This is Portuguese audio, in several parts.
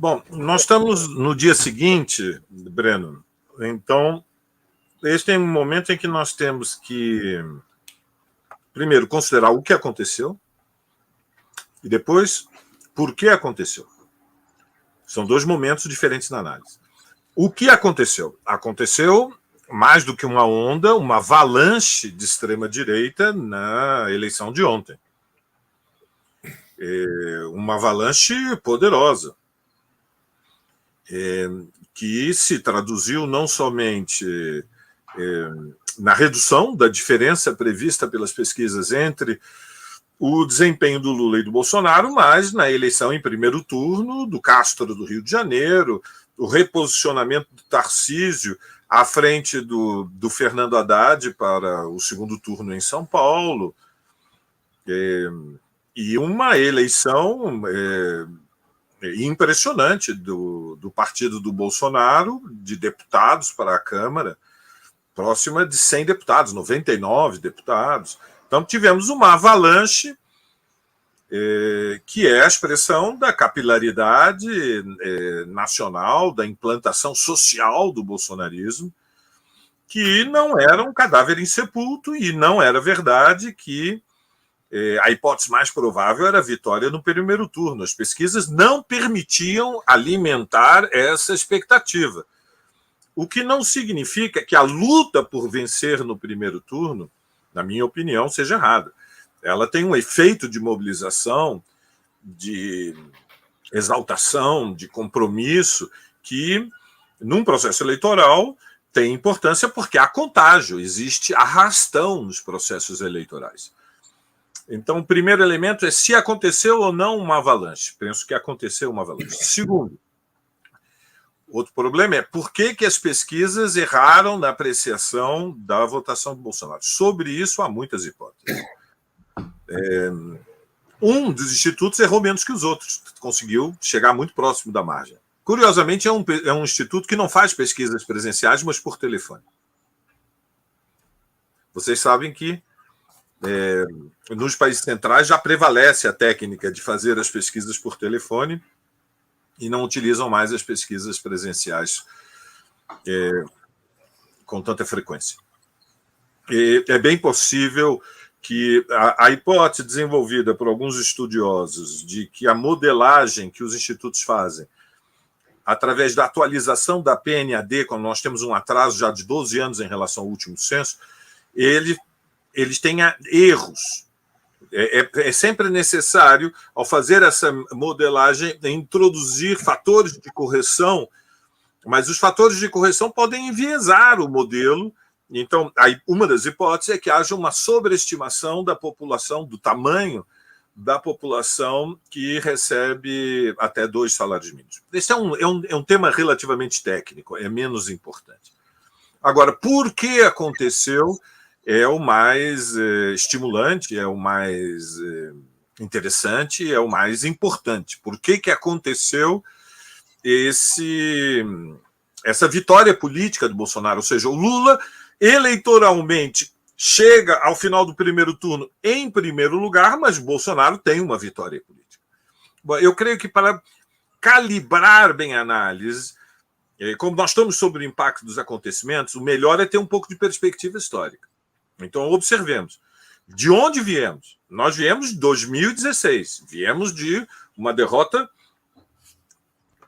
Bom, nós estamos no dia seguinte, Breno. Então, este é um momento em que nós temos que, primeiro, considerar o que aconteceu e depois, por que aconteceu. São dois momentos diferentes na análise. O que aconteceu? Aconteceu mais do que uma onda, uma avalanche de extrema-direita na eleição de ontem. Uma avalanche poderosa, que se traduziu não somente na redução da diferença prevista pelas pesquisas entre o desempenho do Lula e do Bolsonaro, mas na eleição em primeiro turno do Castro do Rio de Janeiro, o reposicionamento do Tarcísio à frente do Fernando Haddad para o segundo turno em São Paulo, e uma eleição impressionante do partido do Bolsonaro, de deputados para a Câmara, próxima de 100 deputados, 99 deputados. Então, tivemos uma avalanche que é a expressão da capilaridade nacional, da implantação social do bolsonarismo, que não era um cadáver insepulto e não era verdade que a hipótese mais provável era a vitória no primeiro turno. As pesquisas não permitiam alimentar essa expectativa. O que não significa que a luta por vencer no primeiro turno, na minha opinião, seja errada. Ela tem um efeito de mobilização, de exaltação, de compromisso, que, num processo eleitoral, tem importância porque há contágio, existe arrastão nos processos eleitorais. Então, o primeiro elemento é se aconteceu ou não uma avalanche. Penso que aconteceu uma avalanche. Segundo, outro problema é por que as pesquisas erraram na apreciação da votação do Bolsonaro. Sobre isso, há muitas hipóteses. Um dos institutos errou menos que os outros, conseguiu chegar muito próximo da margem. Curiosamente, é um instituto que não faz pesquisas presenciais, mas por telefone. Vocês sabem que nos países centrais já prevalece a técnica de fazer as pesquisas por telefone e não utilizam mais as pesquisas presenciais com tanta frequência. E é bem possível que a hipótese desenvolvida por alguns estudiosos de que a modelagem que os institutos fazem através da atualização da PNAD, quando nós temos um atraso já de 12 anos em relação ao último censo, eles têm erros. É sempre necessário, ao fazer essa modelagem, introduzir fatores de correção, mas os fatores de correção podem enviesar o modelo. Então, uma das hipóteses é que haja uma sobreestimação da população, do tamanho da população que recebe até 2 salários mínimos. Esse é um tema relativamente técnico, é menos importante. Agora, por que aconteceu é o mais estimulante, é o mais interessante, é o mais importante. Por que aconteceu essa vitória política do Bolsonaro? Ou seja, o Lula, eleitoralmente, chega ao final do primeiro turno em primeiro lugar, mas Bolsonaro tem uma vitória política. Bom, eu creio que para calibrar bem a análise, como nós estamos sobre o impacto dos acontecimentos, o melhor é ter um pouco de perspectiva histórica. Então, observemos. De onde viemos? Nós viemos de 2016. Viemos de uma derrota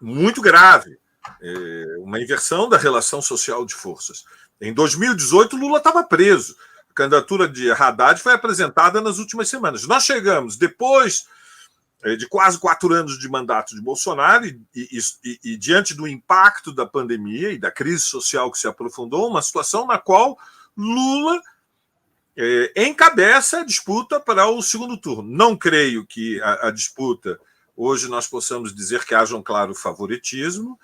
muito grave, uma inversão da relação social de forças. Em 2018, Lula estava preso. A candidatura de Haddad foi apresentada nas últimas semanas. Nós chegamos, depois de quase 4 anos de mandato de Bolsonaro e diante do impacto da pandemia e da crise social que se aprofundou, uma situação na qual Lula encabeça a disputa para o segundo turno. Não creio que a disputa, hoje nós possamos dizer que haja um claro favoritismo,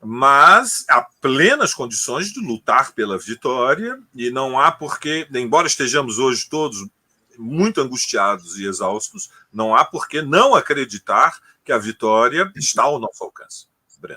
mas há plenas condições de lutar pela vitória e não há porquê, embora estejamos hoje todos muito angustiados e exaustos, não há porquê não acreditar que a vitória está ao nosso alcance.